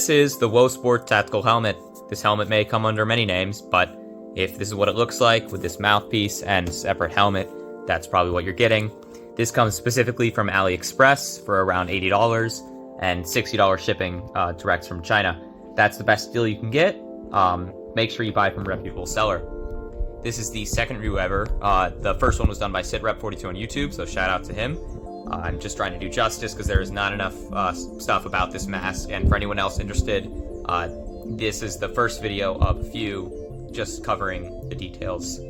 This is the Wosport Tactical Helmet. This helmet may come under many names, but if this is what it looks like with this mouthpiece and separate helmet, that's probably what you're getting. This comes specifically from AliExpress for around $80 and $60 shipping direct from China. That's the best deal you can get. Make sure you buy from a reputable seller. This is the second review ever. The first one was done by SitRep42 on YouTube, so shout out to him. I'm just trying to do justice because there is not enough stuff about this mask, and for anyone else interested, this is the first video of a few just covering the details.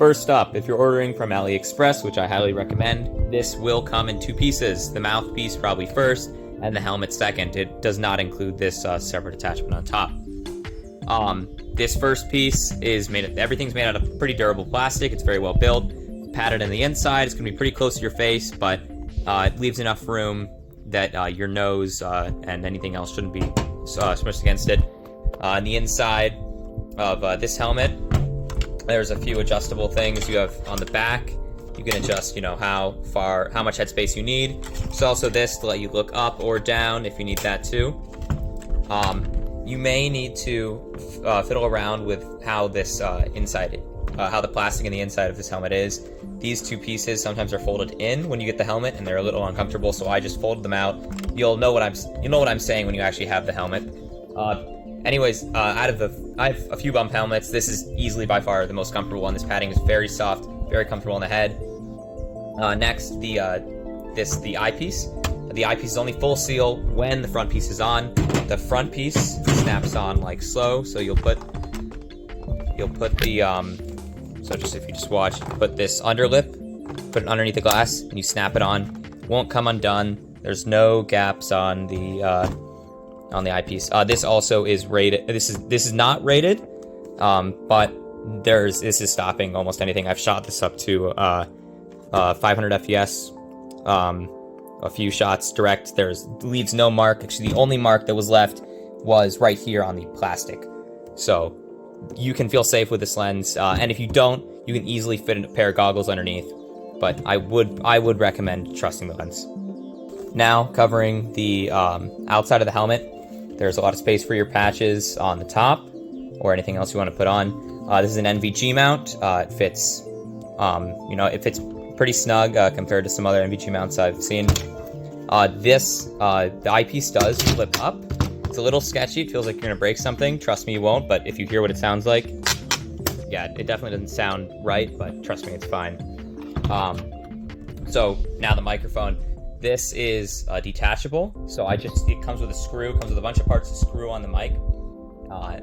First up, if you're ordering from AliExpress, which I highly recommend, this will come in two pieces. The mouthpiece probably first, and the helmet second. It does not include this separate attachment on top. This first piece is everything's made out of pretty durable plastic. It's very well built. Padded on the inside. It's going to be pretty close to your face, but it leaves enough room that your nose and anything else shouldn't be smushed against it. On the inside of this helmet, there's a few adjustable things you have on the back. You can adjust, how much headspace you need. There's also this to let you look up or down if you need that too. You may need to fiddle around with how this how the plastic in the inside of this helmet is. These two pieces sometimes are folded in when you get the helmet, and they're a little uncomfortable, so I just folded them out. You'll know what I'm saying when you actually have the helmet. Anyways, I have a few bump helmets. This is easily by far the most comfortable one. This padding is very soft, very comfortable on the head. Next, the eyepiece. The eyepiece is only full seal when the front piece is on. The front piece snaps on like so, so you'll put the so if you just watch, put this underlip, put it underneath the glass, and you snap it on. Won't come undone. There's no gaps on the eyepiece. This also is rated. This is not rated, but this is stopping almost anything. I've shot this up to 500 FPS. A few shots direct. Leaves no mark. Actually, the only mark that was left was right here on the plastic. So you can feel safe with this lens, and if you don't, you can easily fit a pair of goggles underneath. But I would recommend trusting the lens. Now, covering the outside of the helmet, there's a lot of space for your patches on the top or anything else you want to put on. This is an NVG mount. It fits, it fits pretty snug compared to some other NVG mounts I've seen. The eyepiece does flip up. It's a little sketchy. It feels like you're gonna break something. Trust me, you won't. But if you hear what it sounds like, yeah, it definitely doesn't sound right. But trust me, it's fine. So now the microphone. This is detachable. So it comes with a screw. Comes with a bunch of parts to screw on the mic.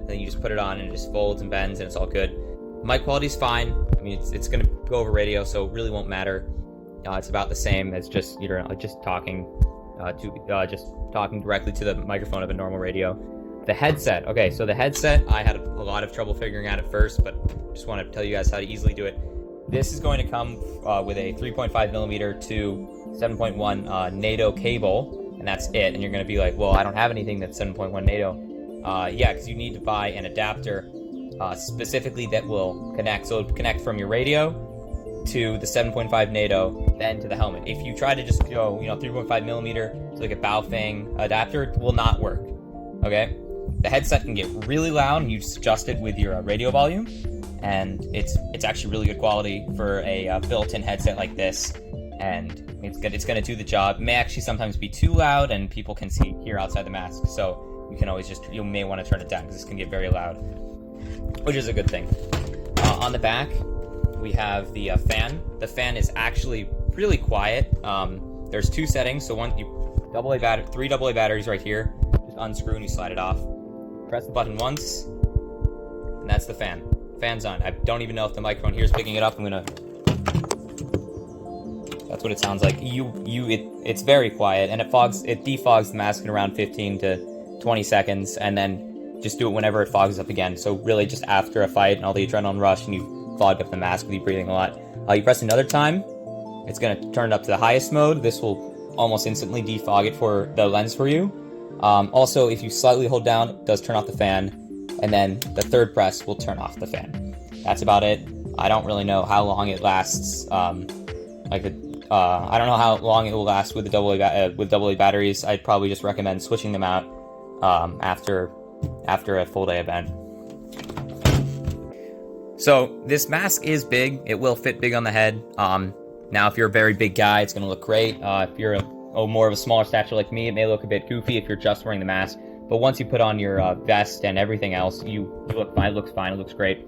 Then you just put it on, and it just folds and bends, and it's all good. Mic quality's fine. I mean, it's gonna go over radio, so it really won't matter. It's about the same as just talking directly to the microphone of a normal radio. The headset. Okay, so the headset, I had a lot of trouble figuring out at first, but just want to tell you guys how to easily do it. This is going to come with a 3.5mm to 7.1 NATO cable, and that's it. And you're going to be like, well, I don't have anything that's 7.1 NATO. Yeah, because you need to buy an adapter specifically that will connect. So it'll connect from your radio to the 7.5 NATO, then to the helmet. If you try to just go, 3.5mm to like a Baofeng adapter, it will not work. Okay? The headset can get really loud, and you just adjust it with your radio volume, and it's actually really good quality for a built-in headset like this, and it's gonna do the job. It may actually sometimes be too loud, and people can hear outside the mask, so you may want to turn it down because this can get very loud, which is a good thing. On the back, we have the fan. The fan is actually really quiet. There's two settings. So one, three AA batteries right here. Just unscrew and you slide it off. Press the button once, and that's the fan. Fan's on. I don't even know if the microphone here is picking it up. That's what it sounds like. It's very quiet, and it defogs the mask in around 15 to 20 seconds, and then just do it whenever it fogs up again. So really, just after a fight and all the adrenaline rush, and you fog up the mask with you breathing a lot. You press another time, it's going to turn it up to the highest mode. This will almost instantly defog it for the lens for you. Also, if you slightly hold down, it does turn off the fan, and then the third press will turn off the fan. That's about it. I don't really know how long it lasts. I don't know how long it will last with the with AA batteries. I'd probably just recommend switching them out after a full day event. So this mask is big. It will fit big on the head. Now, if you're a very big guy, it's going to look great. If you're more of a smaller stature like me, it may look a bit goofy if you're just wearing the mask. But once you put on your vest and everything else, you look fine. It looks fine. It looks great.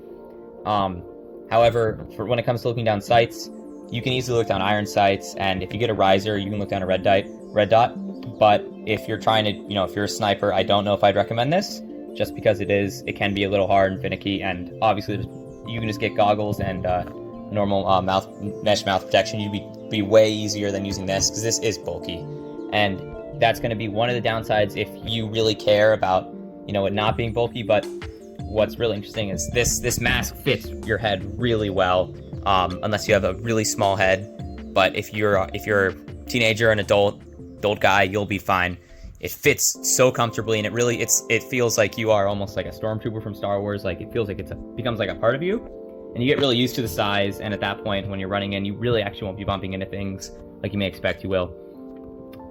However, when it comes to looking down sights, you can easily look down iron sights, and if you get a riser, you can look down a red dot. But if you're trying to, if you're a sniper, I don't know if I'd recommend this, just because it can be a little hard and finicky, and obviously you can just get goggles and normal mesh mouth protection. You'd be way easier than using this, because this is bulky, and that's going to be one of the downsides if you really care about it not being bulky. But what's really interesting is this mask fits your head really well, unless you have a really small head. But if you're a teenager, an adult guy, you'll be fine. It fits so comfortably, and it feels like you are almost like a stormtrooper from Star Wars. Like, it feels like becomes like a part of you, and you get really used to the size. And at that point, when you're running in, you really actually won't be bumping into things like you may expect you will.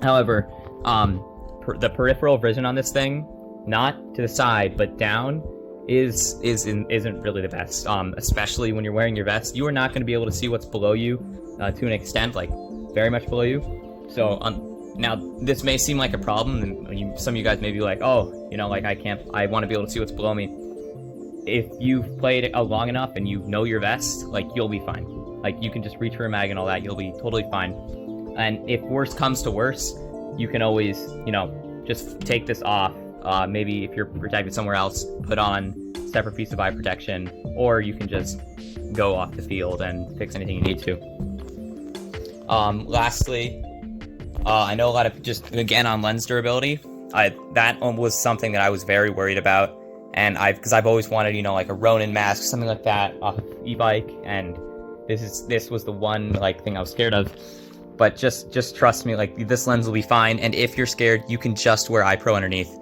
However, the peripheral vision on this thing, not to the side but down, isn't really the best. Especially when you're wearing your vest, you are not going to be able to see what's below you to an extent, like very much below you. So now this may seem like a problem, and some of you guys may be like, oh, like I want to be able to see what's below me. If you've played it long enough and you know your vest, like, you'll be fine. Like, you can just reach for a mag and all that, you'll be totally fine. And if worse comes to worse, you can always, just take this off. Maybe if you're protected somewhere else, put on a separate piece of eye protection, or you can just go off the field and fix anything you need to. Lastly, I know a lot of, just again on lens durability, that was something that I was very worried about, and because I've always wanted, like a Ronin mask, something like that off of e-bike, and this was the one thing I was scared of. But just trust me, like, this lens will be fine, and if you're scared, you can just wear eye pro underneath.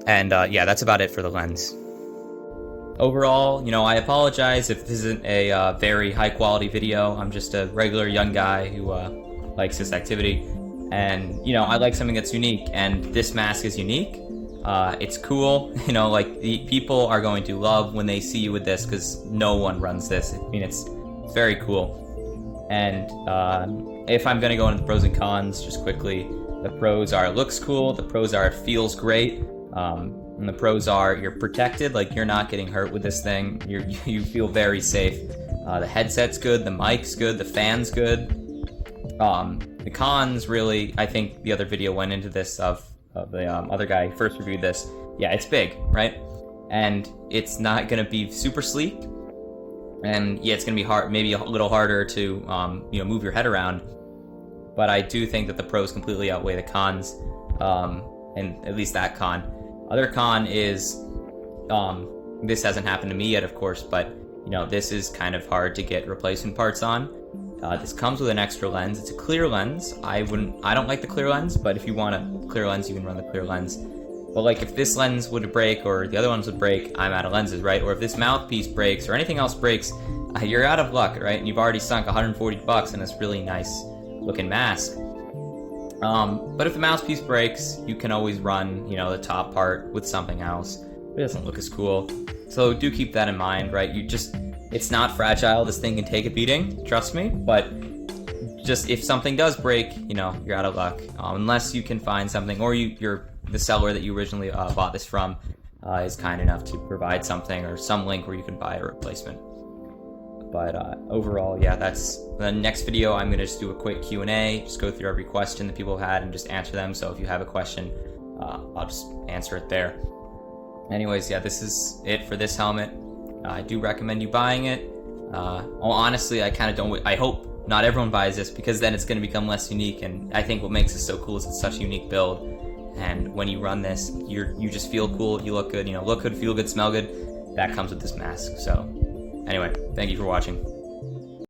And yeah, that's about it for the lens. Overall, I apologize if this isn't a very high quality video. I'm just a regular young guy who likes this activity, and I like something that's unique, and this mask is unique. It's cool, the people are going to love when they see you with this, because no one runs this. I mean, it's very cool. And if I'm going to go into the pros and cons just quickly, the pros are it looks cool, the pros are it feels great, and the pros are you're protected, like you're not getting hurt with this thing, you feel very safe. The headset's good, the mic's good, the fan's good. The cons, really, I think the other video went into this of the other guy who first reviewed this. Yeah, it's big, right? And it's not going to be super sleek. And yeah, it's going to be hard, maybe a little harder to, move your head around. But I do think that the pros completely outweigh the cons, and at least that con. Other con is, this hasn't happened to me yet, of course, but, this is kind of hard to get replacement parts on. This comes with an extra lens. It's a clear lens. I don't like the clear lens, but if you want a clear lens, you can run the clear lens. But like, if this lens would break, or the other ones would break, I'm out of lenses, right? Or if this mouthpiece breaks, or anything else breaks, you're out of luck, right? And you've already sunk $140 in this really nice looking mask. But if the mouthpiece breaks, you can always run, the top part with something else. It doesn't look as cool. So do keep that in mind, right? It's not fragile. This thing can take a beating, trust me. But just if something does break, you're out of luck. Unless you can find something, or the seller that you originally bought this from is kind enough to provide something or some link where you can buy a replacement. But overall, yeah, that's the next video. I'm going to just do a quick Q&A, just go through every question that people have had and just answer them. So if you have a question, I'll just answer it there. Anyways, yeah, this is it for this helmet. I do recommend you buying it. Honestly, I kind of don't. I hope not everyone buys this, because then it's going to become less unique. And I think what makes it so cool is it's such a unique build. And when you run this, you just feel cool. You look good. Look good, feel good, smell good. That comes with this mask. So anyway, thank you for watching.